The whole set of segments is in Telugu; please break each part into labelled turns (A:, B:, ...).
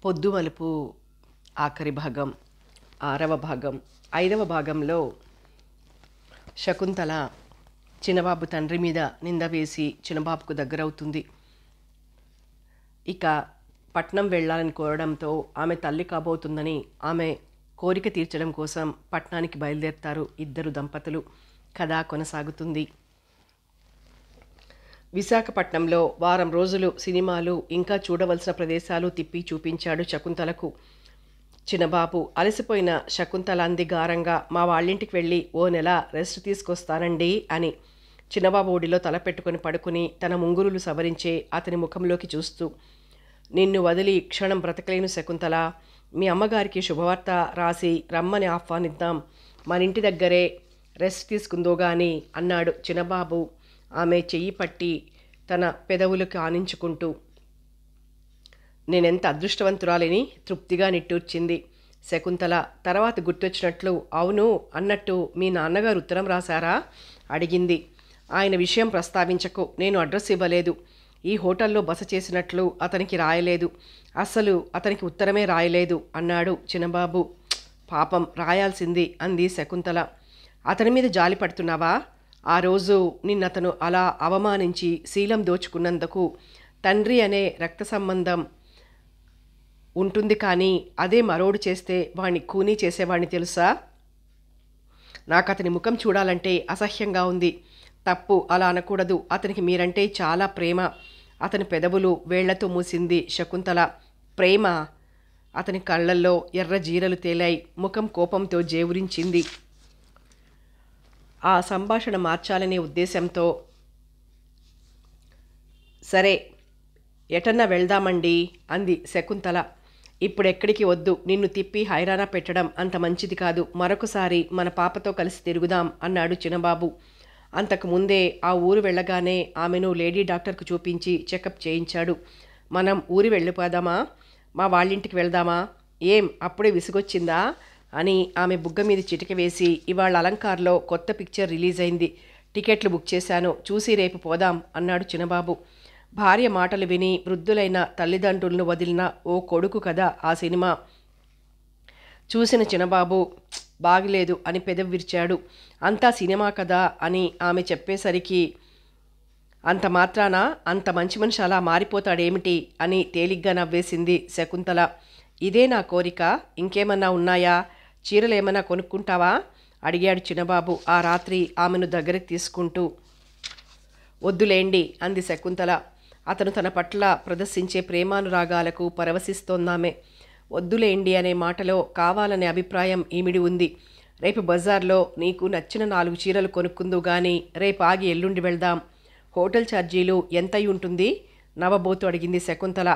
A: పొద్దుమలుపు ఆఖరి భాగం 6వ భాగం 5వ భాగంలో శకుంతల చిన్నబాబు తండ్రి మీద నింద వేసి చిన్నబాబుకు దగ్గరవుతుంది. ఇక పట్నం వెళ్ళాలని కోరడంతో ఆమె తల్లి కాబోతుందని ఆమె కోరిక తీర్చడం కోసం పట్నానికి బయలుదేరుతారు ఇద్దరు దంపతులు. కథ కొనసాగుతుంది. విశాఖపట్నంలో వారం రోజులు సినిమాలు ఇంకా చూడవలసిన ప్రదేశాలు తిప్పి చూపించాడు శకుంతలకు. చిన్నబాబు అలసిపోయిన శకుంతల అంది గారంగా, మా వాళ్ళింటికి వెళ్ళి ఓ నెల రెస్ట్ తీసుకొస్తానండి అని. చిన్నబాబు ఒడిలో తల పెట్టుకుని పడుకుని తన ముంగురులు సవరించే అతని ముఖంలోకి చూస్తూ, నిన్ను వదిలి క్షణం బ్రతకలేను శకుంతల, మీ అమ్మగారికి శుభవార్త రాసి రమ్మని ఆహ్వానిద్దాం, మన ఇంటి దగ్గరే రెస్ట్ తీసుకుందో గాని అన్నాడు చిన్నబాబు ఆమె చెయ్యి పట్టి తన పెదవులకు ఆనించుకుంటూ. నేనెంత అదృష్టవంతురాలిని తృప్తిగా నిట్టూర్చింది శకుంతల. తర్వాత గుర్తొచ్చినట్లు, అవును అన్నట్టు మీ నాన్నగారు ఉత్తరం రాశారా అడిగింది. ఆయన విషయం ప్రస్తావించకు, నేను అడ్రస్ ఇవ్వలేదు, ఈ హోటల్లో బస చేసినట్లు అతనికి రాయలేదు, అస్సలు అతనికి ఉత్తరమే రాయలేదు అన్నాడు చిన్నబాబు. పాపం రాయాల్సింది అంది శకుంతల. అతని మీద జాలి పడుతున్నావా? ఆ రోజు నిన్నతను అలా అవమానించి శీలం దోచుకున్నందుకు తండ్రి అనే రక్త సంబంధం ఉంటుంది, కానీ అదే మరోడు చేస్తే వాణ్ణి కూనీ చేసేవాణ్ణి తెలుసా? నాకు అతని ముఖం చూడాలంటే అసహ్యంగా ఉంది. తప్పు, అలా అనకూడదు, అతనికి మీరంటే చాలా ప్రేమ. అతని పెదవులు వేళ్లతో మూసింది శకుంతల. ప్రేమ? అతని కళ్ళల్లో ఎర్ర జీరలు తేలాయి. ముఖం కోపంతో జేవురించింది. ఆ సంభాషణ మార్చాలనే ఉద్దేశంతో, సరే ఎటన్నా వెళ్దామండి అంది శకుంతల. ఇప్పుడెక్కడికి వద్దు, నిన్ను తిప్పి హైరానా పెట్టడం అంత మంచిది కాదు, మరొకసారి మన పాపతో కలిసి తిరుగుదాం అన్నాడు చిన్నబాబు. అంతకుముందే ఆ ఊరు వెళ్ళగానే ఆమెను లేడీ డాక్టర్కు చూపించి చెకప్ చేయించాడు. మనం ఊరి వెళ్ళిపోదామా? మా వాళ్ళింటికి వెళ్దామా? ఏం అప్పుడే విసుగొచ్చిందా అని ఆమె బుగ్గ మీద చిటిక వేసి, ఇవాళ అలంకార్లో కొత్త పిక్చర్ రిలీజ్ అయింది, టికెట్లు బుక్ చేశాను, చూసి రేపు పోదాం అన్నాడు చిన్నబాబు. భార్య మాటలు విని వృద్ధులైన తల్లిదండ్రులను వదిలిన ఓ కొడుకు కదా ఆ సినిమా. చూసిన చిన్నబాబు బాగలేదు అని పెదవి విరిచాడు. అంతా సినిమా కదా అని ఆమె చెప్పేసరికి, అంత మాత్రాన అంత మంచి మనిషి అలా మారిపోతాడేమిటి అని తేలిగ్గా నవ్వేసింది శకుంతల. ఇదే నా కోరిక, ఇంకేమన్నా ఉన్నాయా? చీరలేమన్నా కొనుక్కుంటావా అడిగాడు చిన్నబాబు ఆ రాత్రి ఆమెను దగ్గరికి తీసుకుంటూ. వద్దులేండి అంది శకుంతల. అతను తన పట్ల ప్రదర్శించే ప్రేమానురాగాలకు పరవశిస్తోందామె. వద్దులేండి అనే మాటలో కావాలనే అభిప్రాయం ఈమిడి ఉంది. రేపు బజార్లో నీకు నచ్చిన 4 చీరలు కొనుక్కుందు గాని రేపు ఆగి ఎల్లుండి వెళ్దాం. హోటల్ ఛార్జీలు ఎంతయి ఉంటుంది నవ్వబోతూ అడిగింది శకుంతల.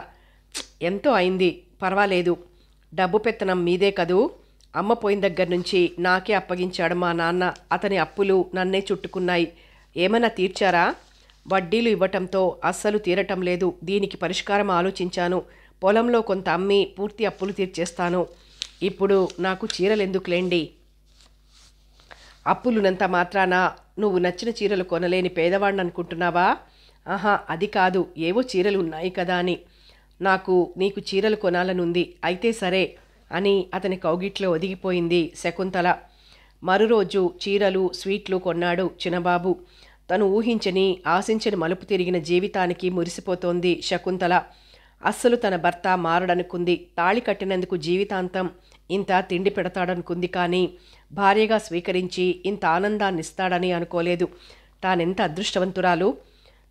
A: ఎంతో అయింది, పర్వాలేదు, డబ్బు పెత్తనం మీదే కదూ. అమ్మ పోయిన దగ్గర నుంచి నాకే అప్పగించాడు మా నాన్న. అతని అప్పులు నన్నే చుట్టుకున్నాయి. ఏమన్నా తీర్చారా? వడ్డీలు ఇవ్వటంతో అస్సలు తీరటం లేదు. దీనికి పరిష్కారం ఆలోచించాను. పొలంలో కొంత అమ్మి పూర్తి అప్పులు తీర్చేస్తాను. ఇప్పుడు నాకు చీరలెందుకులేండి. అప్పులున్నంత మాత్రాన నువ్వు నచ్చిన చీరలు కొనలేని పేదవాడిని అనుకుంటున్నావా? ఆహా, అది కాదు, ఏవో చీరలు ఉన్నాయి కదా అని. నాకు నీకు చీరలు కొనాలనుంది, అయితే సరే అని అతని కౌగిట్లో ఒదిగిపోయింది శకుంతల. మరురోజు చీరలు స్వీట్లు కొన్నాడు చిన్నబాబు. తను ఊహించని ఆశించని మలుపు తిరిగిన జీవితానికి మురిసిపోతోంది శకుంతల. అస్సలు తన భర్త మారడనుకుంది. తాళి కట్టినందుకు జీవితాంతం ఇంత తిండి పెడతాడనుకుంది, కానీ భార్యగా స్వీకరించి ఇంత ఆనందాన్నిస్తాడని అనుకోలేదు. తానెంత అదృష్టవంతురాలు!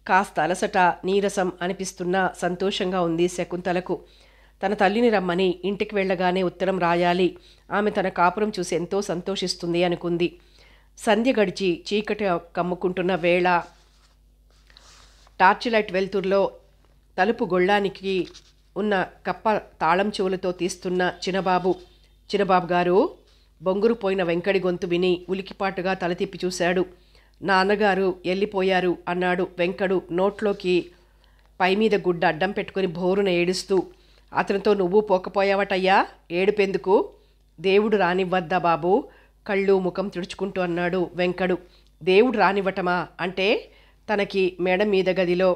A: కాస్త అలసట, నీరసం అనిపిస్తున్నా సంతోషంగా ఉంది శకుంతలకు. తన తల్లిని రమ్మని ఇంటికి వెళ్ళగానే ఉత్తరం రాయాలి. ఆమె తన కాపురం చూసి ఎంతో సంతోషిస్తుంది అనుకుంది. సంధ్య గడిచి చీకటి కమ్ముకుంటున్న వేళ టార్చ్ లైట్ వెలుతురులో తలుపు గొళ్ళానికి ఉన్న కప్ప తాళం చెవులతో తీస్తున్న చిన్నబాబు గారు, బొంగురు పోయిన వెంకడి గొంతు విని ఉలికిపాటుగా తల తిప్పి చూశాడు. నాన్నగారు వెళ్ళిపోయారు అన్నాడు వెంకడు నోట్లోకి పైమీద గుడ్డ అడ్డం పెట్టుకుని భోరున ఏడుస్తూ. అతనితో నువ్వు పోకపోయావటయ్యా, ఏడుపెందుకు? దేవుడు రానివ్వద్దా బాబు, కళ్ళు ముఖం తుడుచుకుంటూ అన్నాడు వెంకడు. దేవుడు రానివ్వటమా అంటే? తనకి మేడ మీద గదిలో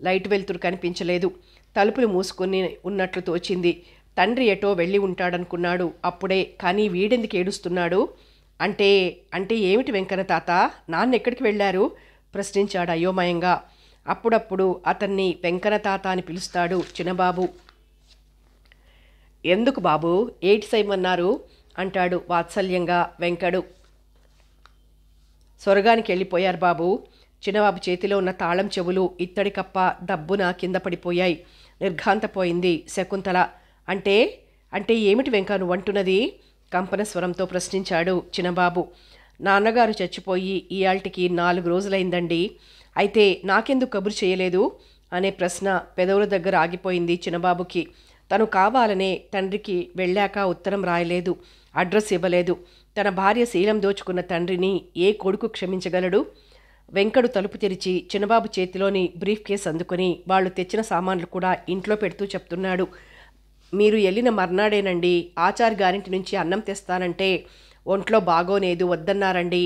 A: లైట్ వెలుతురు కనిపించలేదు. తలుపులు మూసుకొని ఉన్నట్లు తోచింది. తండ్రి ఎటో వెళ్ళి ఉంటాడనుకున్నాడు అప్పుడే. కానీ వీడెందుకు ఏడుస్తున్నాడు? అంటే అంటే ఏమిటి వెంకన్న తాత, నాన్న ఎక్కడికి వెళ్ళారు? ప్రశ్నించాడు అయోమయంగా. అప్పుడప్పుడు అతన్ని వెంకన్న తాత అని పిలుస్తాడు చిన్నబాబు. ఎందుకు బాబు, ఏటి సైమన్నారు అంటాడు వాత్సల్యంగా వెంకడు. స్వర్గానికి వెళ్ళిపోయారు బాబు. చిన్నబాబు చేతిలో ఉన్న తాళం చెవులు ఇత్తడి కప్ప దబ్బున కింద పడిపోయాయి. నిర్ఘాంతపోయింది శకుంతల. అంటే అంటే ఏమిటి వెంక నువ్వంటున్నది? కంపన స్వరంతో ప్రశ్నించాడు చిన్నబాబు. నాన్నగారు చచ్చిపోయి ఇయాల్టికి 4 రోజులైందండి. అయితే నాకెందుకు కబురు చేయలేదు అనే ప్రశ్న పెదవుల దగ్గర ఆగిపోయింది చిన్నబాబుకి. తను కావాలనే తండ్రికి వెళ్ళాక ఉత్తరం రాయలేదు, అడ్రస్ ఇవ్వలేదు. తన భార్య శీలం దోచుకున్న తండ్రిని ఏ కొడుకు క్షమించగలడు? వెంకడు తలుపు తెరిచి చిన్నబాబు చేతిలోని బ్రీఫ్ కేస్ అందుకొని వాళ్ళు తెచ్చిన సామాన్లు కూడా ఇంట్లో పెడుతూ చెప్తున్నాడు. మీరు వెళ్ళిన మర్నాడేనండి ఆచార్ గారింటి నుంచి అన్నం తెస్తానంటే ఒంట్లో బాగోనేదు వద్దన్నారండి.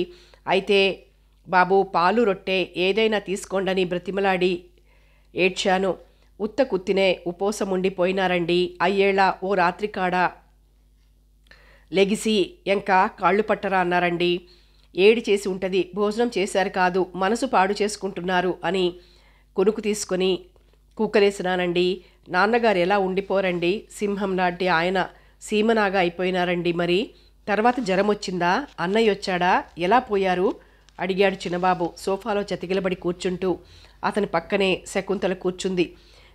A: అయితే బాబు పాలు రొట్టె ఏదైనా తీసుకోండని బ్రతిమలాడి ఏడ్చాను. ఉత్త కుత్తినే ఉపవాసముండి పోయినారండి. అయ్యేళ ఓ రాత్రి కాడ లెగిసి ఎంక కాళ్ళు పట్టరా అన్నారండి. ఏడి చేసి ఉంటుంది, భోజనం చేశారు కాదు, మనసు పాడు చేసుకుంటున్నారు అని కొనుకు తీసుకొని కూకలేసినానండి. నాన్నగారు ఎలా ఉండిపోరండి, సింహం లాంటి ఆయన సీమనాగా అయిపోయినారండి. మరి తర్వాత జ్వరం వచ్చిందా? అన్నయ్య వచ్చాడా? ఎలా పోయారు అడిగాడు చిన్నబాబు సోఫాలో చతికిలబడి కూర్చుంటూ. అతని పక్కనే శకుంతల కూర్చుంది.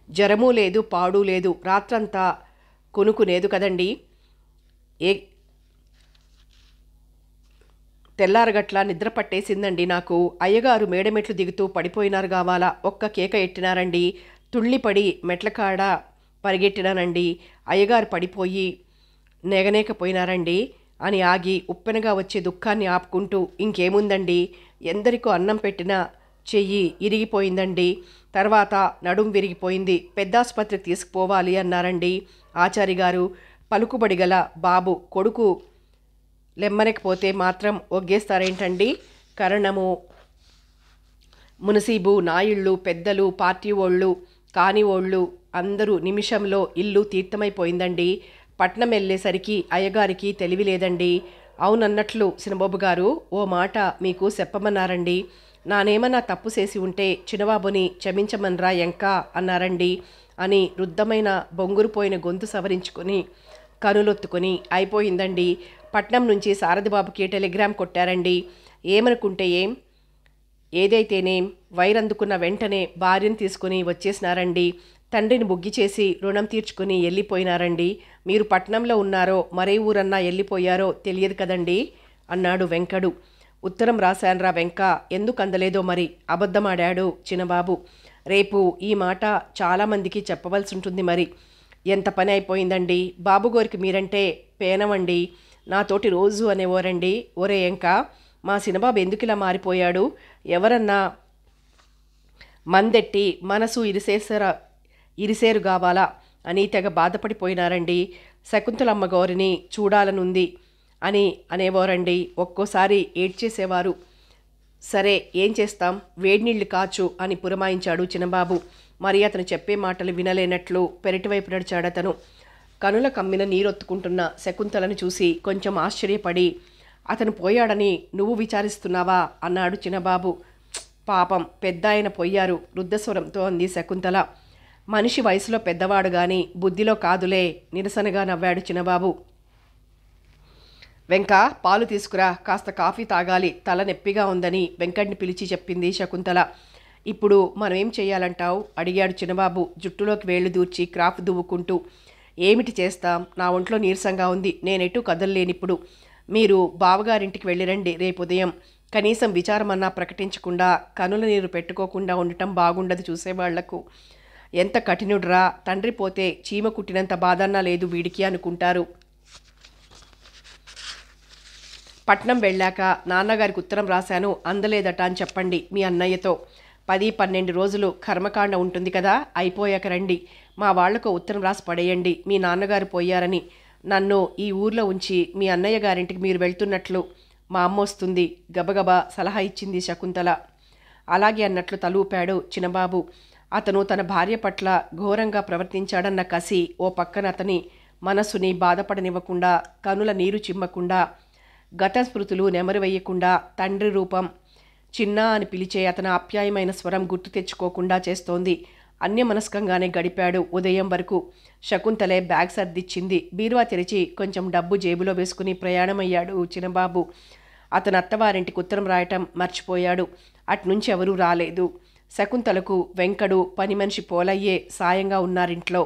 A: జ్వరమూ లేదు, పాడు లేదు, రాత్రంతా కొనుక్కునేదు కదండి. ఏ తెల్లారగట్ల నిద్ర పట్టేసిందండి నాకు. అయ్యగారు మేడమెట్లు దిగుతూ పడిపోయినారు కావాలా, ఒక్క కేక ఎట్టినారండి. తుళ్ళిపడి మెట్లకాడ పరిగెట్టినానండి. అయ్యగారు పడిపోయి నెగనేకపోయినారండి అని ఆగి ఉప్పెనగా వచ్చే దుఃఖాన్ని ఆపుకుంటూ, ఇంకేముందండి, ఎందరికో అన్నం పెట్టిన చెయ్యి ఇరిగిపోయిందండి. తర్వాత నడుం విరిగిపోయింది, పెద్దాసుపత్రికి తీసుకుపోవాలి అన్నారండి ఆచారి గారు. పలుకుబడి గల బాబు కొడుకు లెమ్మనకపోతే మాత్రం ఒగ్గేస్తారేంటండి? కరణము, మునసీబు, నాయుళ్ళు, పెద్దలు, పార్టీ ఓళ్ళు, కాని ఓళ్ళు అందరూ నిమిషంలో ఇల్లు తీర్థమైపోయిందండి. పట్నం వెళ్ళేసరికి అయ్యగారికి తెలివి లేదండి. అవునన్నట్లు సినబాబు గారు ఓ మాట మీకు చెప్పమన్నారండి. నానేమన్నా తప్పు చేసి ఉంటే చిన్నబాబుని క్షమించమనరా ఎంకా అన్నారండి అని రుద్దమైన బొంగురుపోయిన గొంతు సవరించుకొని కనులొత్తుకొని, అయిపోయిందండి. పట్నం నుంచి సారథిబాబుకి టెలిగ్రామ్ కొట్టారండి. ఏమనుకుంటే ఏం, ఏదైతేనేం వైరందుకున్న వెంటనే భార్యను తీసుకుని వచ్చేసినారండి. తండ్రిని బుగ్గి చేసి రుణం తీర్చుకుని వెళ్ళిపోయినారండి. మీరు పట్నంలో ఉన్నారో మరే ఊరన్నా వెళ్ళిపోయారో తెలియదు కదండి అన్నాడు వెంకడు. ఉత్తరం రాశాన్రా వెంక, ఎందుకు అందలేదో మరి, అబద్ధమాడాడు చిన్నబాబు. రేపు ఈ మాట చాలామందికి చెప్పవలసి ఉంటుంది మరి. ఎంత పని అయిపోయిందండి. బాబుగోరికి మీరంటే పేనమండి. నాతోటి రోజు అనేవారండి, ఒరే ఎంక మా సినబాబు ఎందుకు ఇలా మారిపోయాడు, ఎవరన్నా మందెట్టి మనసు ఇరిసేరు కావాలా అని తెగ బాధపడిపోయినారండి. శకుంతలమ్మ గౌరిని చూడాలనుంది అని అనేవారండి. ఒక్కోసారి ఏడ్చేసేవారు. సరే ఏం చేస్తాం, వేడినీళ్లు కాచు అని పురమాయించాడు చిన్నబాబు. మరి అతను చెప్పే మాటలు వినలేనట్లు పెరటివైపు నడిచాడతను. కనుల కమ్మిన నీరొత్తుకుంటున్న శకుంతలను చూసి కొంచెం ఆశ్చర్యపడి, అతను పోయాడని నువ్వు విచారిస్తున్నావా అన్నాడు చిన్నబాబు. పాపం పెద్ద ఆయన పోయారు వృద్ధస్వరంతో అంది శకుంతల. మనిషి వయసులో పెద్దవాడు గాని బుద్ధిలో కాదులే నిరసనగా నవ్వాడు చిన్నబాబు. వెంక పాలు తీసుకురా, కాస్త కాఫీ తాగాలి, తల నొప్పిగా ఉందని వెంకట్ని పిలిచి చెప్పింది శకుంతల. ఇప్పుడు మనం ఏం చెయ్యాలంటావు అడిగాడు చిన్నబాబు జుట్టులోకి వేళ్లు దూర్చి క్రాఫ్ దువ్వుకుంటూ. ఏమిటి చేస్తాం, నా ఒంట్లో నీరసంగా ఉంది, నేనెటూ కదలలేనిప్పుడు. మీరు బావగారింటికి వెళ్ళిరండి రేపు ఉదయం. కనీసం విచారమన్నా ప్రకటించకుండా కనుల నీరు పెట్టుకోకుండా ఉండటం బాగుండదు చూసేవాళ్లకు. ఎంత కఠినుడ్రా, తండ్రి పోతే చీమ కుట్టినంత బాధన్నా లేదు వీడికి అనుకుంటారు. పట్నం వెళ్ళాక నాన్నగారికి ఉత్తరం రాశాను, అందలేదట అని చెప్పండి మీ అన్నయ్యతో. 10-12 రోజులు కర్మకాండ ఉంటుంది కదా, అయిపోయాక రండి. మా వాళ్లకు ఉత్తరం రాసి పడేయండి, మీ నాన్నగారు పోయారని. నన్ను ఈ ఊర్లో ఉంచి మీ అన్నయ్య గారింటికి మీరు వెళ్తున్నట్లు మా అమ్మ వస్తుంది, గబగబా సలహా ఇచ్చింది శకుంతల. అలాగే అన్నట్లు తలూపాడు చిన్నబాబు. అతను తన భార్య పట్ల ఘోరంగా ప్రవర్తించాడన్న కసి ఓ పక్కన అతని మనస్సుని బాధపడనివ్వకుండా, కనుల నీరు చిమ్మకుండా, గత స్మృతులు నెమరువేయకుండా, తండ్రి రూపం చిన్నా అని పిలిచే అతని ఆప్యాయమైన స్వరం గుర్తు తెచ్చుకోకుండా చేస్తోంది. అన్యమనస్కంగానే గడిపాడు ఉదయం వరకు. శకుంతలే బ్యాగ్ సర్దిచ్చింది. బీరువా తెరిచి కొంచెం డబ్బు జేబులో వేసుకుని ప్రయాణమయ్యాడు చిన్నబాబు. అతను అత్తవారింటికి ఉత్తరం రాయటం మర్చిపోయాడు. అట్నుంచి ఎవరూ రాలేదు. శకుంతలకు వెంకడు, పని మనిషి పోలయ్యే సాయంగా ఉన్నారింట్లో.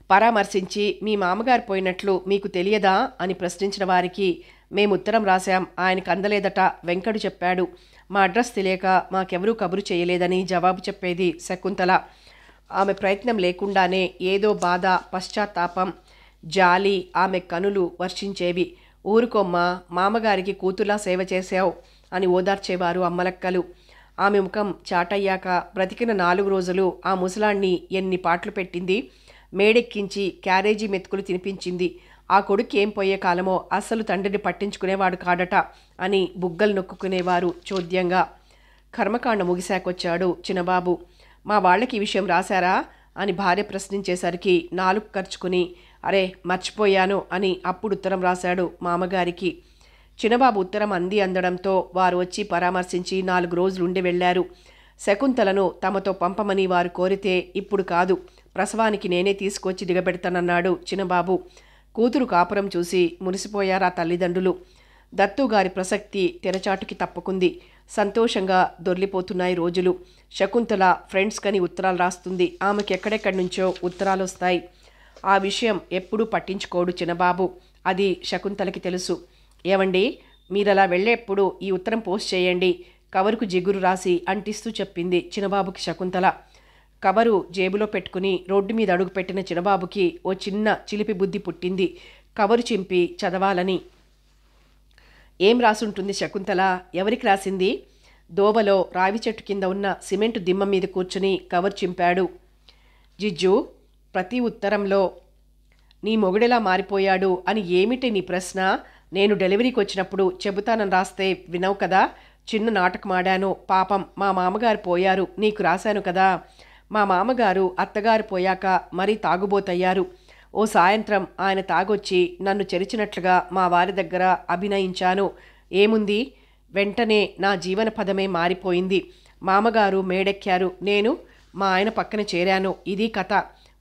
A: పరామర్శించి, మీ మామగారు పోయినట్లు మీకు తెలియదా అని ప్రశ్నించిన వారికి, మేము ఉత్తరం రాశాం, ఆయనకు అందలేదట, వెంకడు చెప్పాడు. మా అడ్రస్ తెలియక మాకెవరూ కబురు చేయలేదని జవాబు చెప్పేది శకుంతల. ఆమె ప్రయత్నం లేకుండానే ఏదో బాధ, పశ్చాత్తాపం, జాలి ఆమె కనులు వర్షించేవి. ఊరుకోమ్మా, మామగారికి కూతుర్లా సేవ చేశావు అని ఓదార్చేవారు అమ్మలక్కలు. ఆమె ముఖం చాటయ్యాక బ్రతికిన 4 రోజులు ఆ ముసలాన్ని ఎన్ని పాటలు పెట్టింది. మేడెక్కించి క్యారేజీ మెతుకులు తినిపించింది. ఆ కొడుకు ఏం పోయే కాలమో అస్సలు తండ్రిని పట్టించుకునేవాడు కాడట అని బుగ్గలు నొక్కుకునేవారు చోద్యంగా. కర్మకాండ ముగిశాకొచ్చాడు చిన్నబాబు. మా వాళ్ళకి ఈ విషయం రాశారా అని భార్య ప్రశ్నించేసరికి నాలుగు ఖర్చుకుని, అరే మర్చిపోయాను అని అప్పుడు ఉత్తరం రాశాడు మామగారికి. చిన్నబాబు ఉత్తరం అందడంతో వారు వచ్చి పరామర్శించి 4 రోజులు ఉండి వెళ్లారు. శకుంతలను తమతో పంపమని వారు కోరితే, ఇప్పుడు కాదు, ప్రసవానికి నేనే తీసుకొచ్చి దిగబెడతానన్నాడు చిన్నబాబు. కూతురు కాపురం చూసి మురిసిపోయారా తల్లిదండ్రులు. దత్తుగారి ప్రసక్తి తెరచాటుకి తప్పుకుంది. సంతోషంగా దొర్లిపోతున్నాయి రోజులు. శకుంతల ఫ్రెండ్స్ కని ఉత్తరాలు రాస్తుంది. ఆమెకి ఎక్కడెక్కడి నుంచో ఉత్తరాలు వస్తాయి. ఆ విషయం ఎప్పుడూ పట్టించుకోడు చిన్నబాబు. అది శకుంతలకి తెలుసు. ఏవండి, మీరలా వెళ్ళేప్పుడు ఈ ఉత్తరం పోస్ట్ చేయండి, కవరుకు జిగురు రాసి అంటిస్తూ చెప్పింది చిన్నబాబుకి శకుంతల. కవరు జేబులో పెట్టుకుని రోడ్డు మీద అడుగుపెట్టిన చిన్నబాబుకి ఓ చిన్న చిలిపి బుద్ధి పుట్టింది. కవరు చింపి చదవాలని. ఏం రాసుంటుంది శకుంతల? ఎవరికి రాసింది? దోవలో రావి చెట్టు కింద ఉన్న సిమెంటు దిమ్మ మీద కూర్చుని కవరు చింపాడు. జిజ్జు, ప్రతి ఉత్తరంలో నీ మొగుడెలా మారిపోయాడు అని ఏమిటి నీ ప్రశ్న? నేను డెలివరీకి వచ్చినప్పుడు చెబుతానని రాస్తే వినవు కదా. చిన్న నాటకమాడాను. పాపం మా మామగారు పోయారు, నీకు రాశాను కదా. మా మామగారు అత్తగారు పోయాక మరీ తాగుబోతయ్యారు. ఓ సాయంత్రం ఆయన తాగొచ్చి నన్ను చెరిచినట్లుగా మా వారి దగ్గర అభినయించాను. ఏముంది, వెంటనే నా జీవన పదమే మారిపోయింది. మామగారు మేడెక్కారు, నేను మా ఆయన పక్కన చేరాను. ఇది కథ.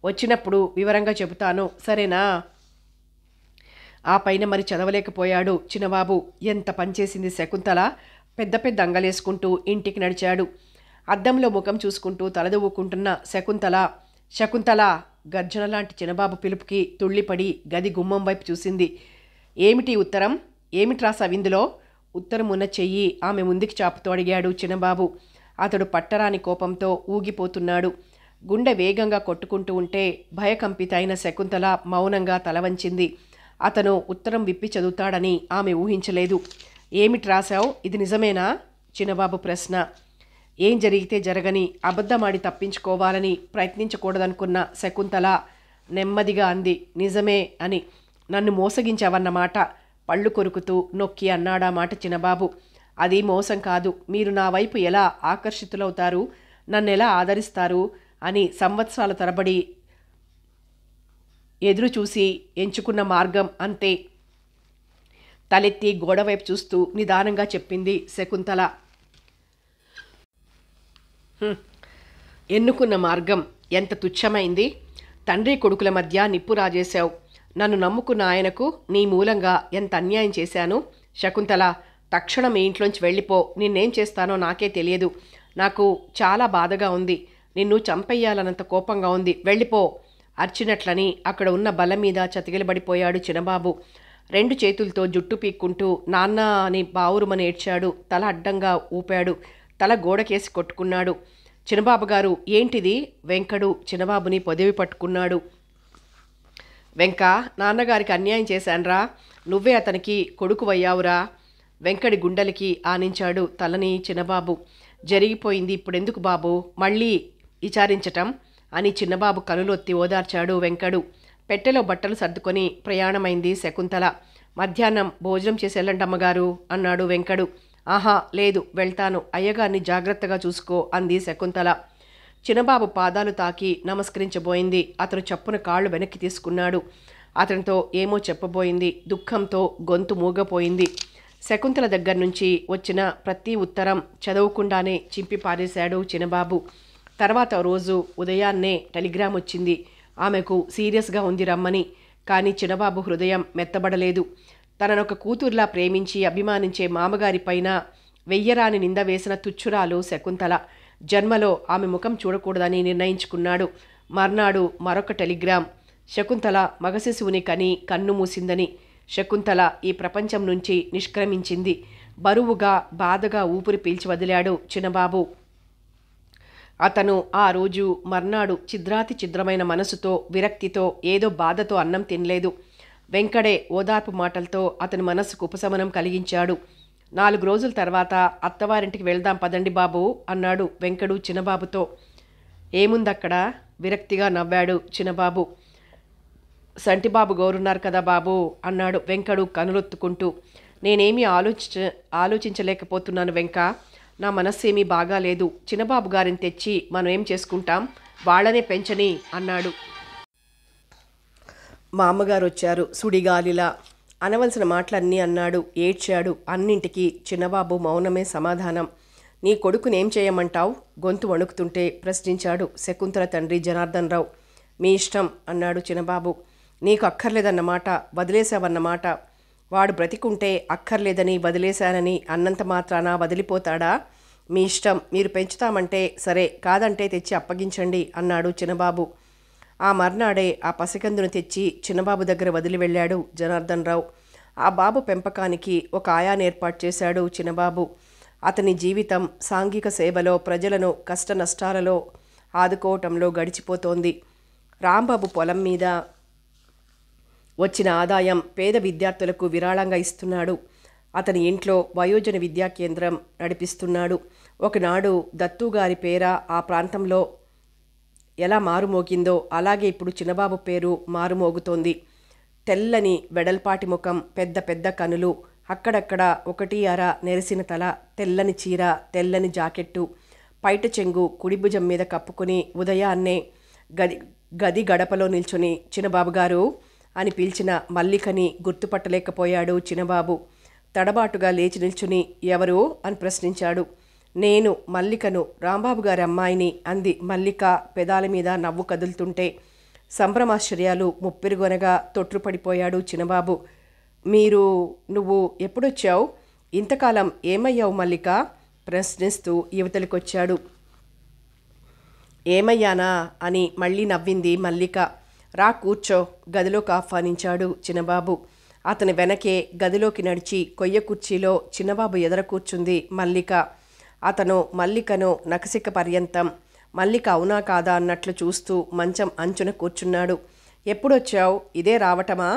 A: వచ్చినప్పుడు వివరంగా చెబుతాను, సరేనా? ఆ పైన మరి చదవలేకపోయాడు చిన్నబాబు. ఎంత పనిచేసింది శకుంతల. పెద్ద పెద్ద అంగలేసుకుంటూ ఇంటికి నడిచాడు. అద్దంలో ముఖం చూసుకుంటూ తలదువ్వుకుంటున్న శకుంతల, శకుంతల గర్జన లాంటి చిన్నబాబు పిలుపుకి తుళ్ళిపడి గది గుమ్మం వైపు చూసింది. ఏమిటి ఉత్తరం? ఏమిటి రాసావిందులో? ఉత్తరం ఉన్న చెయ్యి ఆమె ముందుకి చాపుతూ అడిగాడు చిన్నబాబు. అతడు పట్టరాని కోపంతో ఊగిపోతున్నాడు. గుండె వేగంగా కొట్టుకుంటూ ఉంటే భయకంపిత అయిన శకుంతల మౌనంగా తలవంచింది. అతను ఉత్తరం విప్పి చదువుతాడని ఆమె ఊహించలేదు. ఏమిటి రాశావు? ఇది నిజమేనా? చిన్నబాబు ప్రశ్న. ఏం జరిగితే జరగని, అబద్ధమాడి తప్పించుకోవాలని ప్రయత్నించకూడదనుకున్న శకుంతల నెమ్మదిగా అంది, నిజమే అని. నన్ను మోసగించావన్నమాట. పళ్ళు కొరుకుతూ నొక్కి అన్నాడా మాట చిన్నబాబు. అది మోసం కాదు. మీరు నా వైపు ఎలా ఆకర్షితులవుతారు, నన్నెలా ఆదరిస్తారు అని సంవత్సరాల తరబడి ఎదురు చూసి ఎంచుకున్న మార్గం అంతే. తలెత్తి గోడవైపు చూస్తూ నిదానంగా చెప్పింది శకుంతల. ఎన్నుకున్న మార్గం ఎంత తుచ్చమైంది. తండ్రి కొడుకుల మధ్య నిప్పు రాజేశావు. నన్ను నమ్ముకున్న ఆయనకు నీ మూలంగా ఎంత అన్యాయం చేశాను. శకుంతల, తక్షణం మీ ఇంట్లోంచి వెళ్ళిపో. నిన్నేం చేస్తానో నాకే తెలియదు. నాకు చాలా బాధగా ఉంది. నిన్ను చంపేయాలన్నంత కోపంగా ఉంది. వెళ్ళిపో అర్చినట్లని అక్కడ ఉన్న బల్ల మీద చతికిలబడిపోయాడు చిన్నబాబు. 2 చేతులతో జుట్టు పీక్కుంటూ నాన్న అని బావురుమని ఏడ్చాడు. తల అడ్డంగా ఊపాడు. తల గోడకేసి కొట్టుకున్నాడు. చిన్నబాబు గారు, ఏంటిది? వెంకడు చిన్నబాబుని పొదివి పట్టుకున్నాడు. వెంక, నాన్నగారికి అన్యాయం చేశాన్రా. నువ్వే అతనికి కొడుకువయ్యావురా. వెంకడి గుండెలకి ఆనించాడు తలని చిన్నబాబు. జరిగిపోయింది, ఇప్పుడెందుకు బాబు మళ్ళీ విచారించటం అని చిన్నబాబు కనులొత్తి ఓదార్చాడు వెంకడు. పెట్టెలో బట్టలు సర్దుకొని ప్రయాణమైంది శకుంతల. మధ్యాహ్నం భోజనం చేసి వెళ్ళండి అమ్మగారు అన్నాడు వెంకడు. ఆహా లేదు, వెళ్తాను. అయ్యగారిని జాగ్రత్తగా చూసుకో అంది శకుంతల. చిన్నబాబు పాదాలు తాకి నమస్కరించబోయింది. అతను చప్పున కాళ్ళు వెనక్కి తీసుకున్నాడు. అతనితో ఏమో చెప్పబోయింది. దుఃఖంతో గొంతు మూగపోయింది. శకుంతల దగ్గర నుంచి వచ్చిన ప్రతి ఉత్తరం చదవకుండానే చింపి పారేశాడు చిన్నబాబు. తర్వాత రోజు ఉదయాన్నే టెలిగ్రామ్ వచ్చింది. ఆమెకు సీరియస్గా ఉంది రమ్మని. కానీ చిన్నబాబు హృదయం మెత్తబడలేదు. తననొక కూతుర్లా ప్రేమించి అభిమానించే మామగారిపైన వెయ్యరాని నింద వేసిన తుచ్చురాలు శకుంతల. జన్మలో ఆమె ముఖం చూడకూడదని నిర్ణయించుకున్నాడు. మర్నాడు మరొక టెలిగ్రామ్. శకుంతల మగశిశువుని కని కన్ను మూసిందని. శకుంతల ఈ ప్రపంచం నుంచి నిష్క్రమించింది. బరువుగా బాధగా ఊపిరి పీల్చి వదిలాడు చిన్నబాబు. అతను ఆ రోజు మర్నాడు ఛిద్రాతి ఛిద్రమైన మనసుతో, విరక్తితో, ఏదో బాధతో అన్నం తినలేదు. వెంకడే ఓదార్పు మాటలతో అతని మనసుకు ఉపశమనం కలిగించాడు. 4 రోజుల తర్వాత అత్తవారింటికి వెళ్దాం పదండి బాబు అన్నాడు వెంకడు చిన్నబాబుతో. ఏముందక్కడ? విరక్తిగా నవ్వాడు చిన్నబాబు. సంటిబాబు గౌరున్నారు కదా బాబు అన్నాడు వెంకడు కనులొత్తుకుంటూ. నేనేమీ ఆలోచించలేకపోతున్నాను వెంక. నా మనస్సేమీ బాగాలేదు. చిన్నబాబు గారిని తెచ్చి మనం ఏం చేసుకుంటాం, వాళ్ళనే పెంచని అన్నాడు. మా అమ్మగారు వచ్చారు సుడిగాలిలా. అనవలసిన మాటలన్నీ అన్నాడు. ఏడ్చాడు. అన్నింటికీ చిన్నబాబు మౌనమే సమాధానం. నీ కొడుకునేం చేయమంటావు? గొంతు వణుకుతుంటే ప్రశ్నించాడు శకుంతల తండ్రి జనార్దన్ రావు. మీ ఇష్టం అన్నాడు చిన్నబాబు. నీకు అక్కర్లేదన్నమాట, వదిలేశావన్నమాట. వాడు బ్రతికుంటే అక్కర్లేదని వదిలేశానని అన్నంత మాత్రాన వదిలిపోతాడా? మీ ఇష్టం. మీరు పెంచుతామంటే సరే, కాదంటే తెచ్చి అప్పగించండి అన్నాడు చిన్నబాబు. ఆ మర్నాడే ఆ పసికందును తెచ్చి చిన్నబాబు దగ్గర వదిలి వెళ్ళాడు జనార్దన్ రావు. ఆ బాబు పెంపకానికి ఒక ఆయాను ఏర్పాటు చేశాడు చిన్నబాబు. అతని జీవితం సాంఘిక సేవలో, ప్రజలను కష్ట నష్టాలలో ఆదుకోవటంలో గడిచిపోతోంది. రాంబాబు పొలం మీద వచ్చిన ఆదాయం పేద విద్యార్థులకు విరాళంగా ఇస్తున్నాడు. అతని ఇంట్లో వయోజన విద్యా కేంద్రం నడిపిస్తున్నాడు. ఒకనాడు దత్తుగారి పేర ఆ ప్రాంతంలో ఎలా మారుమోగిందో అలాగే ఇప్పుడు చిన్నబాబు పేరు మారుమోగుతోంది. తెల్లని వెడల్పాటి ముఖం, పెద్ద పెద్ద కనులు, అక్కడక్కడ 1 నెరిసిన తల, తెల్లని చీర, తెల్లని జాకెట్టు, పైట చెంగు కుడి భుజం మీద కప్పుకుని ఉదయాన్నే గది గడపలో నిల్చుని చిన్నబాబు గారు అని పిలిచిన మల్లికని గుర్తుపట్టలేకపోయాడు చిన్నబాబు. తడబాటుగా లేచి నిల్చుని ఎవరు అని ప్రశ్నించాడు. నేను మల్లికను, రాంబాబు గారి అమ్మాయిని అంది మల్లిక పెదాల మీద నవ్వు కదులుతుంటే. సంభ్రమాశ్చర్యాలు ముప్పిరిగొనగా తొట్రుపడిపోయాడు చిన్నబాబు. నువ్వు ఎప్పుడొచ్చావు? ఇంతకాలం ఏమయ్యావు మల్లిక? ప్రశ్నిస్తూ యువతలికొచ్చాడు. ఏమయ్యానా అని మళ్ళీ నవ్వింది మల్లిక. రా కూర్చో, గదిలోకి ఆహ్వానించాడు చిన్నబాబు. అతని వెనకే గదిలోకి నడిచి కొయ్య కుర్చీలో చిన్నబాబు ఎదర కూర్చుంది మల్లిక. అతను మల్లికను నకసిక పర్యంతం మల్లిక అవునా కాదా అన్నట్లు చూస్తూ మంచం అంచున కూర్చున్నాడు. ఎప్పుడొచ్చావు? ఇదే రావటమా?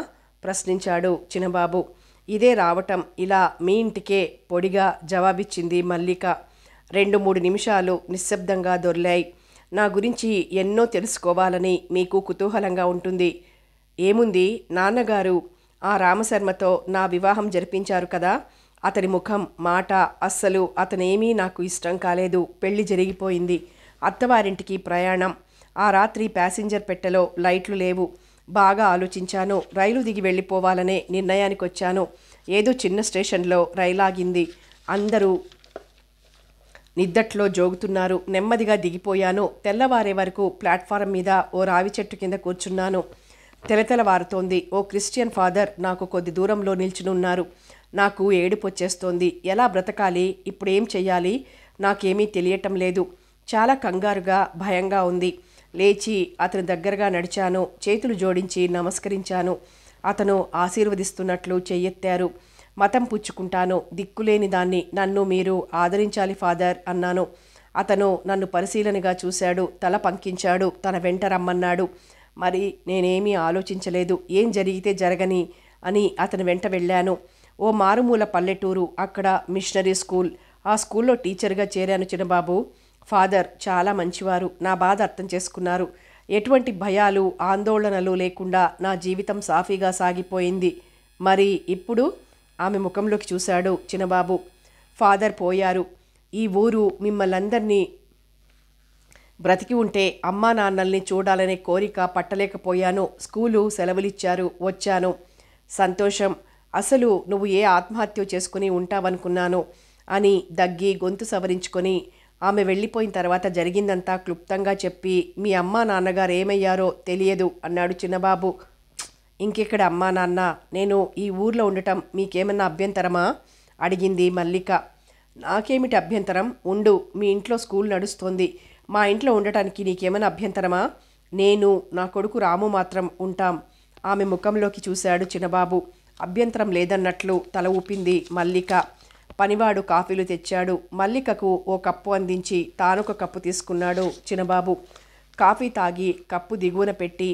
A: ప్రశ్నించాడు చిన్నబాబు. ఇదే రావటం, ఇలా మీ ఇంటికే పొడిగా జవాబిచ్చింది మల్లిక. 2-3 నిమిషాలు నిశ్శబ్దంగా దొర్లాయి. నా గురించి ఎన్నో తెలుసుకోవాలని మీకు కుతూహలంగా ఉంటుంది. ఏముంది, నాన్నగారు ఆ రామశర్మతో నా వివాహం జరిపించారు కదా. అతని ముఖం, మాట అస్సలు అతనేమీ నాకు ఇష్టం కాలేదు. పెళ్లి జరిగిపోయింది. అత్తవారింటికి ప్రయాణం. ఆ రాత్రి ప్యాసింజర్ పెట్టెలో లైట్లు లేవు. బాగా ఆలోచించాను. రైలు దిగి వెళ్ళిపోవాలనే నిర్ణయానికి వచ్చాను. ఏదో చిన్న స్టేషన్లో రైలాగింది. అందరూ నిద్దట్లో జోగుతున్నారు. నెమ్మదిగా దిగిపోయాను. తెల్లవారే వరకు ప్లాట్ఫారం మీద ఓ రావి చెట్టు కింద కూర్చున్నాను. తెలతెలవారుతోంది. ఓ క్రిస్టియన్ ఫాదర్ నాకు కొద్ది దూరంలో నిల్చునున్నారు. నాకు ఏడుపు వచ్చేస్తోంది. ఎలా బ్రతకాలి? ఇప్పుడేం చెయ్యాలి? నాకేమీ తెలియటం లేదు. చాలా కంగారుగా, భయంగా ఉంది. లేచి అతని దగ్గరగా నడిచాను. చేతులు జోడించి నమస్కరించాను. అతను ఆశీర్వదిస్తున్నట్లు చెయ్యెత్తారు. మతం పుచ్చుకుంటాను, దిక్కులేని దాన్ని, నన్ను మీరు ఆదరించాలి ఫాదర్ అన్నాను. అతను నన్ను పరిశీలనగా చూశాడు. తల పంకించాడు. తన వెంట రమ్మన్నాడు. మరి నేనేమీ ఆలోచించలేదు. ఏం జరిగితే జరగని అని అతని వెంట వెళ్ళాను. ఓ మారుమూల పల్లెటూరు, అక్కడ మిషనరీ స్కూల్. ఆ స్కూల్లో టీచర్గా చేరాను చిన్నబాబు. ఫాదర్ చాలా మంచివారు. నా బాధ అర్థం చేసుకున్నారు. ఎటువంటి భయాలు, ఆందోళనలు లేకుండా నా జీవితం సాఫీగా సాగిపోయింది. మరి ఇప్పుడు? ఆమె ముఖంలోకి చూశాడు చిన్నబాబు. ఫాదర్ పోయారు. ఈ ఊరు మిమ్మల్నందరినీ బ్రతికి ఉంటే అమ్మా నాన్నల్ని చూడాలనే కోరిక పట్టలేకపోయాను. స్కూలు సెలవులిచ్చారు, వచ్చాను. సంతోషం. అసలు నువ్వు ఏ ఆత్మహత్య చేసుకుని ఉంటావనుకున్నాను అని దగ్గి గొంతు సవరించుకొని ఆమె వెళ్ళిపోయిన తర్వాత జరిగిందంతా క్లుప్తంగా చెప్పి, మీ అమ్మా నాన్నగారు ఏమయ్యారో తెలియదు అన్నాడు చిన్నబాబు. ఇంకెక్కడ అమ్మా నాన్న, నేను ఈ ఊర్లో ఉండటం మీకేమన్నా అభ్యంతరమా అడిగింది మల్లిక. నాకేమిటి అభ్యంతరం, ఉండు, మీ ఇంట్లో స్కూల్ నడుస్తోంది, మా ఇంట్లో ఉండటానికి నీకేమైనా అభ్యంతరమా? నేను నా కొడుకు రాము మాత్రం ఉంటాం. ఆమె ముఖంలోకి చూశాడు చిన్నబాబు. అభ్యంతరం లేదన్నట్లు తల ఊపింది మల్లిక. పనివాడు కాఫీలు తెచ్చాడు. మల్లికకు ఓ కప్పు అందించి తానొక కప్పు తీసుకున్నాడు చిన్నబాబు. కాఫీ తాగి కప్పు దిగువన పెట్టి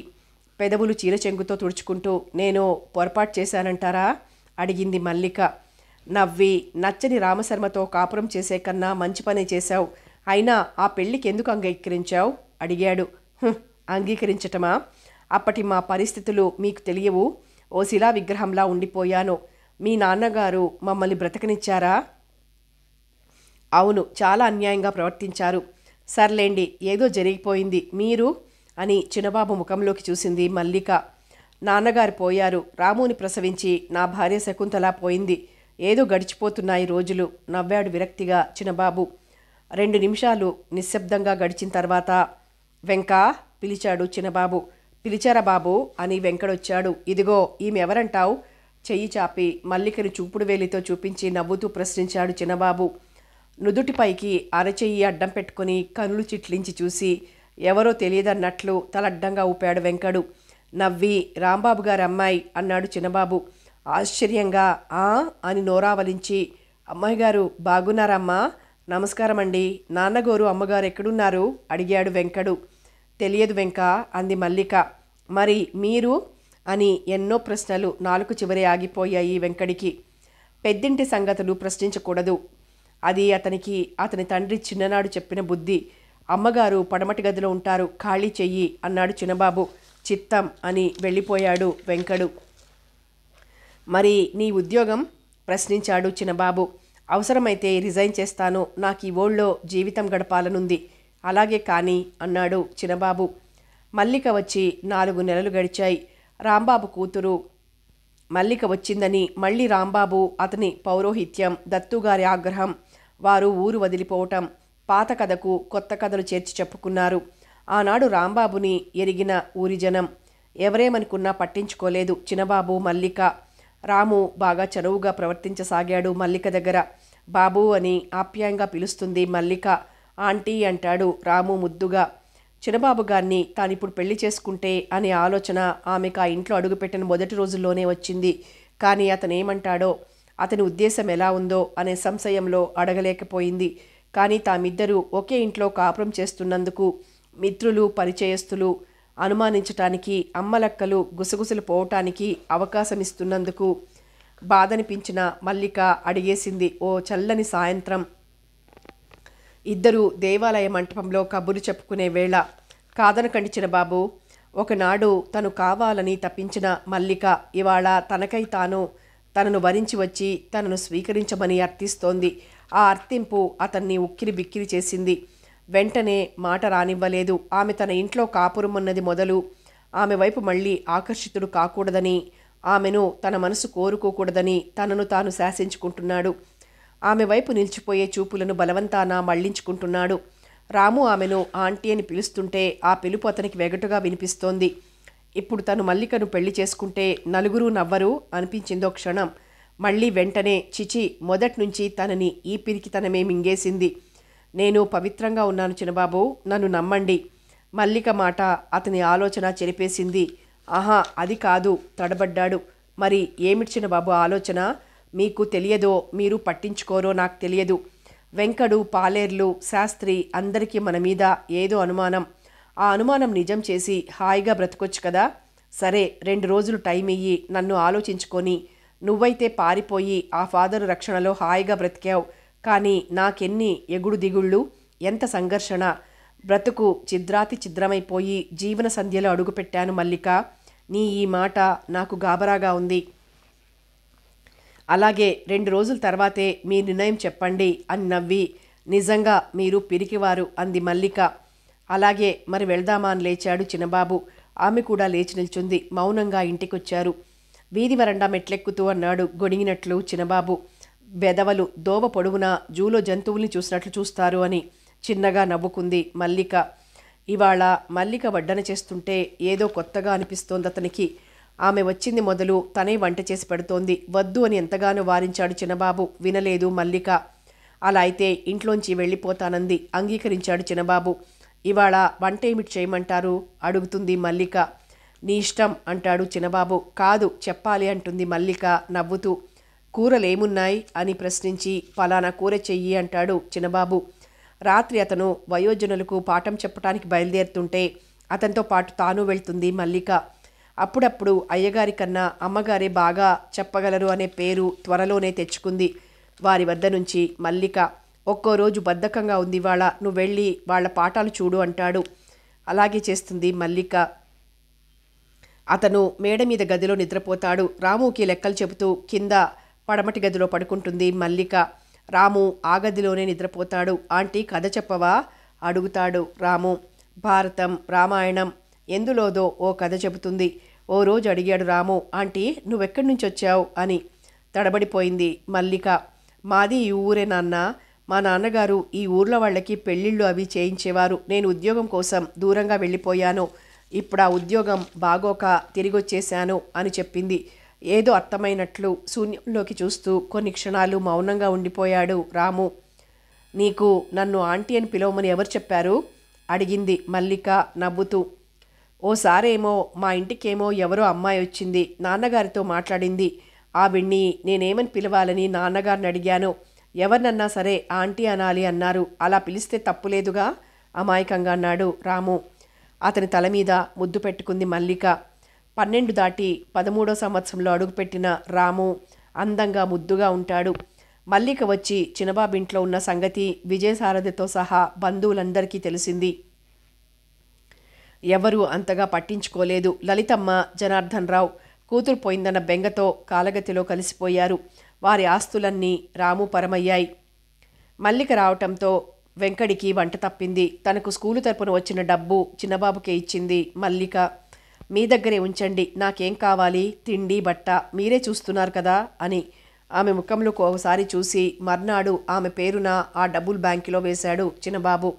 A: పెదవులు చీరచెంగుతో తుడుచుకుంటూ, నేను పొరపాటు చేశానంటారా అడిగింది మల్లిక. నవ్వి, నచ్చని రామశర్మతో కాపురం చేసే కన్నా మంచి పని చేశావు. అయినా ఆ పెళ్ళికి ఎందుకు అంగీకరించావు అడిగాడు. అంగీకరించటమా? అప్పటి మా పరిస్థితులు మీకు తెలియవు. ఓ శిలా విగ్రహంలా ఉండిపోయాను. మీ నాన్నగారు మమ్మల్ని బ్రతకనిచ్చారా? అవును, చాలా అన్యాయంగా ప్రవర్తించారు. సర్లేండి, ఏదో జరిగిపోయింది. మీరు అని చిన్నబాబు ముఖంలోకి చూసింది మల్లిక. నాన్నగారు పోయారు. రాముని ప్రసవించి నా భార్య శకుంతల పోయింది. ఏదో గడిచిపోతున్నాయి రోజులు నవ్వాడు విరక్తిగా చిన్నబాబు. 2 నిమిషాలు నిశ్శబ్దంగా గడిచిన తర్వాత వెంకా పిలిచాడు చిన్నబాబు. పిలిచారా బాబు అని వెంకడొచ్చాడు. ఇదిగో ఈమె ఎవరంటావు? చెయ్యి చాపి మల్లికను చూపుడు వేలితో చూపించి నవ్వుతూ ప్రశ్నించాడు చిన్నబాబు. నుదుటిపైకి అరచెయ్యి అడ్డం పెట్టుకుని కనులు చిట్లించి చూసి ఎవరో తెలియదన్నట్లు తలడ్డంగా ఊపాడు వెంకడు. నవ్వి, రాంబాబు గారి అమ్మాయి అన్నాడు చిన్నబాబు. ఆశ్చర్యంగా ఆ అని నోరావలించి, అమ్మాయి గారు బాగున్నారమ్మా? నమస్కారం అండి. నాన్నగారు అమ్మగారు ఎక్కడున్నారు అడిగాడు వెంకడు. తెలియదు వెంక అంది మల్లిక. మరి మీరు అని ఎన్నో ప్రశ్నలు నాలుగు చివరే ఆగిపోయాయి వెంకడికి. పెద్దింటి సంగతులు ప్రశ్నించకూడదు. అది అతనికి అతని తండ్రి చిన్ననాడు చెప్పిన బుద్ధి. అమ్మగారు పడమటి గదిలో ఉంటారు, ఖాళీ చెయ్యి అన్నాడు చిన్నబాబు. చిత్తం అని వెళ్ళిపోయాడు వెంకడు. మరి నీ ఉద్యోగం ప్రశ్నించాడు చిన్నబాబు. అవసరమైతే రిజైన్ చేస్తాను. నాకు ఈ ఊళ్ళో జీవితం గడపాలనుంది. అలాగే కానీ అన్నాడు చిన్నబాబు. మల్లిక వచ్చి 4 నెలలు గడిచాయి. రాంబాబు కూతురు మల్లిక వచ్చిందని మళ్ళీ రాంబాబు, అతని పౌరోహిత్యం, దత్తుగారి ఆగ్రహం, వారు ఊరు వదిలిపోవటం, పాత కథకు కొత్త కథలు చేర్చి చెప్పుకున్నారు. ఆనాడు రాంబాబుని ఎరిగిన ఊరి జనం ఎవరేమనుకున్నా పట్టించుకోలేదు చిన్నబాబు, మల్లిక. రాము బాగా చనువుగా ప్రవర్తించసాగాడు మల్లిక దగ్గర. బాబు అని ఆప్యాయంగా పిలుస్తుంది మల్లిక. ఆంటీ అంటాడు రాము ముద్దుగా. చిన్నబాబు గారిని తానిప్పుడు పెళ్లి చేసుకుంటే అనే ఆలోచన ఆమెకు ఆ ఇంట్లో అడుగుపెట్టిన మొదటి రోజుల్లోనే వచ్చింది. కానీ అతనేమంటాడో, అతని ఉద్దేశం ఎలా ఉందో అనే సంశయంలో అడగలేకపోయింది. కానీ తామిద్దరూ ఒకే ఇంట్లో కాపురం చేస్తున్నందుకు మిత్రులు, పరిచయస్తులు అనుమానించటానికి, అమ్మలక్కలు గుసగుసలు పోవటానికి అవకాశమిస్తున్నందుకు బాధనిపించిన మల్లిక అడిగేసింది. ఓ చల్లని సాయంత్రం ఇద్దరు దేవాలయ మంటపంలో కబుర్లు చెప్పుకునే వేళ, కాదనకండి చిన్నబాబు, ఒకనాడు తను కావాలని తప్పించిన మల్లిక ఇవాళ తనకై తాను తనను వరించి వచ్చి తనను స్వీకరించమని అర్థిస్తోంది. ఆ అర్థింపు అతన్ని ఉక్కిరి బిక్కిరి చేసింది. వెంటనే మాట రానివ్వలేదు. ఆమె తన ఇంట్లో కాపురమున్నది మొదలు ఆమె వైపు మళ్ళీ ఆకర్షితుడు కాకూడదని, ఆమెను తన మనసు కోరుకోకూడదని తనను తాను శాసించుకుంటున్నాడు. ఆమె వైపు నిలిచిపోయే చూపులను బలవంతాన మళ్లించుకుంటున్నాడు. రాము ఆమెను ఆంటీ అని పిలుస్తుంటే ఆ పిలుపు అతనికి వెగటుగా వినిపిస్తోంది. ఇప్పుడు తను మల్లికను పెళ్లి చేసుకుంటే నలుగురు నవ్వరు అనిపించిందో క్షణం. మళ్ళీ వెంటనే చిచి, మొదట్నుంచి తనని ఈ పిరికితనమే మింగేసింది. నేను పవిత్రంగా ఉన్నాను చిన్నబాబు, నన్ను నమ్మండి. మల్లిక మాట అతని ఆలోచన చెరిపేసింది. ఆహా, అది కాదు తడబడ్డాడు. మరి ఏమిటి చిన్నబాబు ఆలోచన? మీకు తెలియదో, మీరు పట్టించుకోరో నాకు తెలియదు. వెంకడు, పాలేర్లు, శాస్త్రి అందరికీ మన మీద ఏదో అనుమానం. ఆ అనుమానం నిజం చేసి హాయిగా బ్రతకొచ్చు కదా. సరే, 2 రోజులు టైం ఇయ్యి, నన్ను ఆలోచించుకొని. నువ్వైతే పారిపోయి ఆ ఫాదరు రక్షణలో హాయిగా బ్రతికావు. కానీ నాకెన్ని ఎగుడు దిగుళ్ళు, ఎంత సంఘర్షణ. బ్రతుకు ఛిద్రాతి ఛిద్రమైపోయి జీవన సంధ్యలో అడుగుపెట్టాను మల్లిక. నీ ఈ మాట నాకు గాబరాగా ఉంది. అలాగే 2 రోజుల తర్వాతే మీ నిర్ణయం చెప్పండి అని నవ్వి, నిజంగా మీరు పిరికివారు అంది మల్లిక. అలాగే మరి వెళ్దామా అని లేచాడు చిన్నబాబు. ఆమె కూడా లేచి నిల్చుంది. మౌనంగా ఇంటికొచ్చారు. వీధి వరండా మెట్లెక్కుతూ అన్నాడు గొణిగినట్లు చిన్నబాబు. బెదవలు దోవ పొడుగున జూలో జంతువుల్ని చూసినట్లు చూస్తారు అని. చిన్నగా నవ్వుకుంది మల్లిక. ఇవాళ మల్లిక వడ్డన చేస్తుంటే ఏదో కొత్తగా అనిపిస్తోంది అతనికి. ఆమె వచ్చింది మొదలు తనే వంట చేసి పెడుతోంది. వద్దు అని ఎంతగానో వారించాడు చిన్నబాబు. వినలేదు మల్లిక. అలా అయితే ఇంట్లోంచి వెళ్ళిపోతానంది. అంగీకరించాడు చిన్నబాబు. ఇవాళ వంట ఏమిటి చేయమంటారు అడుగుతుంది మల్లిక. నీ ఇష్టం అంటాడు చిన్నబాబు. కాదు చెప్పాలి అంటుంది మల్లిక నవ్వుతూ. కూరలేమున్నాయి అని ప్రశ్నించి ఫలానా కూర చెయ్యి అంటాడు చిన్నబాబు. రాత్రి అతను వయోజనులకు పాఠం చెప్పడానికి బయలుదేరుతుంటే అతనితో పాటు తాను వెళ్తుంది మల్లిక. అప్పుడప్పుడు అయ్యగారి కన్నా అమ్మగారే బాగా చెప్పగలరు అనే పేరు త్వరలోనే తెచ్చుకుంది వారి వద్ద నుంచి మల్లిక. ఒక్కో రోజు బద్ధకంగా ఉంది ఇవాళ, నువ్వు వెళ్ళి వాళ్ళ పాఠాలు చూడు అంటాడు. అలాగే చేస్తుంది మల్లిక. అతను మేడ మీద గదిలో నిద్రపోతాడు. రాముకి లెక్కలు చెబుతూ కింద పడమటి గదిలో పడుకుంటుంది మల్లిక. రాము ఆ గదిలోనే నిద్రపోతాడు. ఆంటీ కథ చెప్పవా అడుగుతాడు రాము. భారతం, రామాయణం ఎందులోదో ఓ కథ చెబుతుంది. ఓ రోజు అడిగాడు రాము, ఆంటీ నువ్వెక్కడి నుంచి వచ్చావు అని. తడబడిపోయింది మల్లిక. మాది ఈ ఊరే నాన్న. మా నాన్నగారు ఈ ఊర్లో వాళ్ళకి పెళ్ళిళ్ళు అవి చేయించేవారు. నేను ఉద్యోగం కోసం దూరంగా వెళ్ళిపోయాను. ఇప్పుడు ఆ ఉద్యోగం బాగోక తిరిగొచ్చేశాను అని చెప్పింది. ఏదో అర్థమైనట్లు శూన్యంలోకి చూస్తూ కొన్ని క్షణాలు మౌనంగా ఉండిపోయాడు రాము. నీకు నన్ను ఆంటీ అని పిలవమని ఎవరు చెప్పారు అడిగింది మల్లిక నవ్వుతూ. ఓసారేమో మా ఇంటికేమో ఎవరో అమ్మాయి వచ్చింది. నాన్నగారితో మాట్లాడింది. ఆవిడ్ని నేనేమని పిలవాలని నాన్నగారిని అడిగాను. ఎవరినన్నా సరే ఆంటీ అనాలి అన్నారు. అలా పిలిస్తే తప్పులేదుగా అమాయకంగా అన్నాడు రాము. అతని తల మీద ముద్దు పెట్టుకుంది మల్లిక. 12 దాటి 13వ సంవత్సరంలో అడుగుపెట్టిన రాము అందంగా ముద్దుగా ఉంటాడు. మల్లిక వచ్చి చిన్నబాబు ఇంట్లో ఉన్న సంగతి విజయసారథితో సహా బంధువులందరికీ తెలిసింది. ఎవరూ అంతగా పట్టించుకోలేదు. లలితమ్మ, జనార్దన్ రావు కూతురు పోయిందన్న బెంగతో కాలగతిలో కలిసిపోయారు. వారి ఆస్తులన్నీ రాము పరమయ్యాయి. మల్లిక రావటంతో వెంకడికి వంట తప్పింది. తనకు స్కూలు తరపున వచ్చిన డబ్బు చిన్నబాబుకే ఇచ్చింది మల్లిక. మీ దగ్గరే ఉంచండి, నాకేం కావాలి, తిండి బట్ట మీరే చూస్తున్నారు కదా అని ఆమె ముఖంలో ఒకసారి చూసి మర్నాడు ఆమె పేరున ఆ డబ్బులు బ్యాంకులో వేశాడు చిన్నబాబు.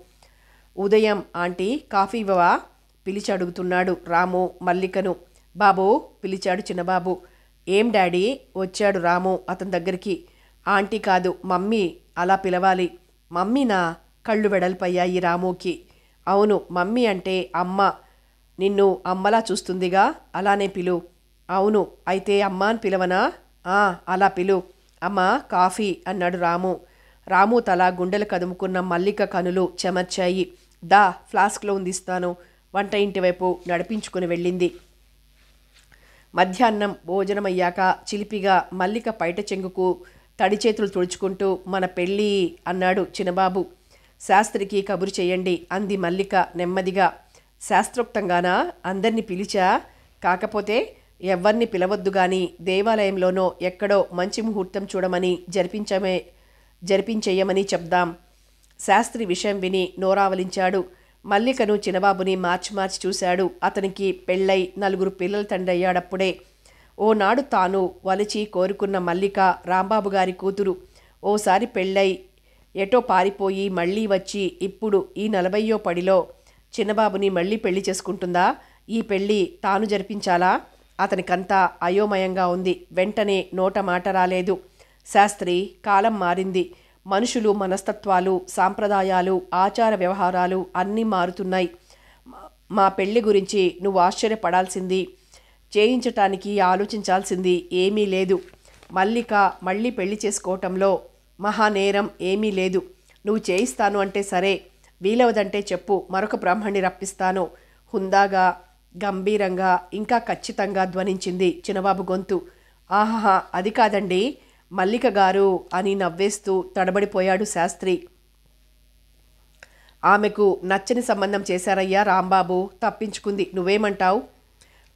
A: ఉదయం ఆంటీ కాఫీ ఇవ్వవా పిలిచి అడుగుతున్నాడు రాము మల్లికను. బాబు పిలిచాడు చిన్నబాబు. ఏం డాడీ వచ్చాడు రాము అతని దగ్గరికి. ఆంటీ కాదు మమ్మీ అలా పిలవాలి. మమ్మీనా కళ్ళు వెడల్పయ్యాయి రాముకి. అవును మమ్మీ అంటే అమ్మ, నిన్ను అమ్మలా చూస్తుందిగా అలానే పిలు. అవును అయితే అమ్మ అని పిలవనా? అలా పిలు. అమ్మ కాఫీ అన్నాడు రాము. రాము తల గుండెలు కదుముకున్న మల్లిక కనులు చెమర్చాయి. దా ఫ్లాస్క్లో ఉందిస్తాను వంట ఇంటి వైపు నడిపించుకుని వెళ్ళింది. మధ్యాహ్నం భోజనమయ్యాక చిలిపిగా మల్లిక పైట చెంగుకు తడి చేతులు తుడుచుకుంటూ మన పెళ్ళి అన్నాడు చిన్నబాబు. శాస్త్రికి కబురు చేయండి అంది మల్లిక నెమ్మదిగా. శాస్త్రోక్తంగానా అందరినీ పిలిచా? కాకపోతే ఎవ్వరిని పిలవద్దు గాని దేవాలయంలోనో ఎక్కడో మంచి ముహూర్తం చూడమని జరిపించేయమని చెప్దాం. శాస్త్రి విషయం విని నోరావలించాడు. మల్లికను చిన్నబాబుని మార్చి చూశాడు. అతనికి పెళ్ళై 4 పిల్లల తండ్రి అయ్యాడప్పుడే. ఓనాడు తాను వలిచి కోరుకున్న మల్లిక రాంబాబు గారి కూతురు. ఓసారి పెళ్ళై ఎటో పారిపోయి మళ్ళీ వచ్చి ఇప్పుడు ఈ 40వ పడిలో చిన్నబాబుని మళ్ళీ పెళ్లి చేసుకుంటుందా? ఈ పెళ్ళి తాను జరిపించాలా? అతనికంతా అయోమయంగా ఉంది. వెంటనే నోట మాట రాలేదు. శాస్త్రి, కాలం మారింది. మనుషులు, మనస్తత్వాలు, సాంప్రదాయాలు, ఆచార వ్యవహారాలు అన్నీ మారుతున్నాయి. మా పెళ్లి గురించి నువ్వు ఆశ్చర్యపడాల్సింది, చేయించటానికి ఆలోచించాల్సింది ఏమీ లేదు. మల్లిక మళ్ళీ పెళ్లి చేసుకోవటంలో మహానేరం ఏమీ లేదు. నువ్వు చేయిస్తాను అంటే సరే, వీలవదంటే చెప్పు, మరొక బ్రాహ్మణ్ణి రప్పిస్తాను. హుందాగా, గంభీరంగా, ఇంకా ఖచ్చితంగా ధ్వనించింది చిన్నబాబు గొంతు. ఆహాహా అది కాదండి మల్లిక గారు అని నవ్వేస్తూ తడబడిపోయాడు శాస్త్రి. ఆమెకు నచ్చని సంబంధం చేశారయ్యా రాంబాబు, తప్పించుకుంది. నువ్వేమంటావు?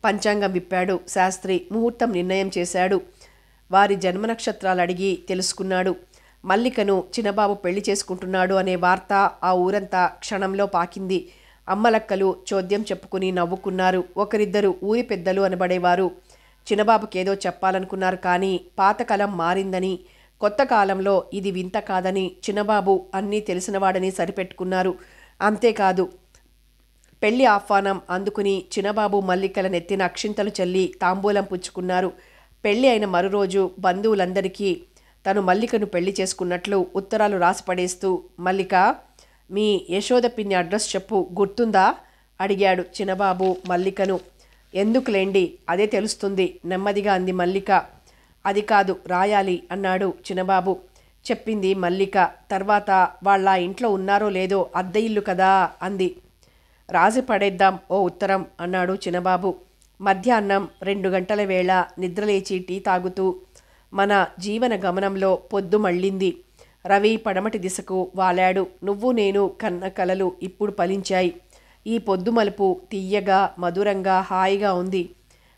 A: పంచాంగం విప్పాడు శాస్త్రి. ముహూర్తం నిర్ణయం చేశాడు. వారి జన్మ నక్షత్రాలు అడిగి తెలుసుకున్నాడు. మల్లికను చిన్నబాబు పెళ్లి చేసుకుంటున్నాడు అనే వార్త ఆ ఊరంతా క్షణంలో పాకింది. అమ్మలక్కలు చోద్యం చెప్పుకుని నవ్వుకున్నారు. ఒకరిద్దరు ఊరి పెద్దలు అనబడేవారు చిన్నబాబుకేదో చెప్పాలనుకున్నారు. కానీ పాతకాలం మారిందని, కొత్త కాలంలో ఇది వింత కాదని, చిన్నబాబు అన్నీ తెలిసినవాడని సరిపెట్టుకున్నారు. అంతేకాదు, పెళ్లి ఆహ్వానం అందుకుని చిన్నబాబు మల్లికల నెత్తిన అక్షింతలు చల్లి తాంబూలం పుచ్చుకున్నారు. పెళ్లి అయిన మరురోజు బంధువులందరికీ తను మల్లికను పెళ్లి చేసుకున్నట్లు ఉత్తరాలు రాసిపడేస్తూ, మల్లిక, మీ యశోద పిన్ని అడ్రస్ చెప్పు, గుర్తుందా అడిగాడు చిన్నబాబు మల్లికను. ఎందుకులేండి, అదే తెలుస్తుంది నెమ్మదిగా అంది మల్లిక. అది కాదు, రాయాలి అన్నాడు చిన్నబాబు. చెప్పింది మల్లిక. తర్వాత వాళ్ళ ఇంట్లో ఉన్నారో లేదో, అద్దె ఇల్లు కదా అంది. రాసి పడేద్దాం ఓ ఉత్తరం అన్నాడు చిన్నబాబు. మధ్యాహ్నం 2 గంటల వేళ నిద్రలేచి టీ తాగుతూ, మన జీవన గమనంలో పొద్దు మళ్ళింది. రవి పడమటి దిశకు వాలాడు. నువ్వు నేను కన్న కలలు ఇప్పుడు ఫలించాయి. ఈ పొద్దు మలుపు తీయగా, మధురంగా, హాయిగా ఉంది.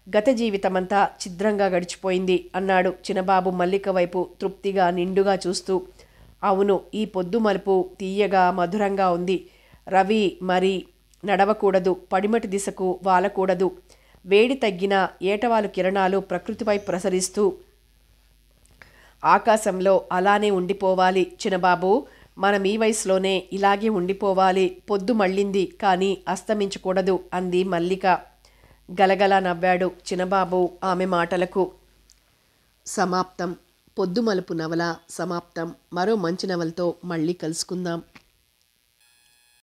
A: గత జీవితమంతా ఛిద్రంగా గడిచిపోయింది అన్నాడు చిన్నబాబు మల్లిక వైపు తృప్తిగా, నిండుగా చూస్తూ. అవును, ఈ పొద్దు మలుపు తీయగా, మధురంగా ఉంది. రవి మరి నడవకూడదు, పడిమటి దిశకు వాలకూడదు. వేడి తగ్గిన ఏటవాలు కిరణాలు ప్రకృతిపై ప్రసరిస్తూ ఆకాశంలో అలానే ఉండిపోవాలి చిన్నబాబు. మనం ఈ వయసులోనే ఇలాగే ఉండిపోవాలి. పొద్దు మళ్ళింది కానీ అస్తమించకూడదు అంది మల్లిక. గలగల నవ్వాడు చిన్నబాబు ఆమె మాటలకు. సమాప్తం. పొద్దుమలుపు నవల సమాప్తం. మరో మంచి నవలతో మళ్ళీ కలుసుకుందాం.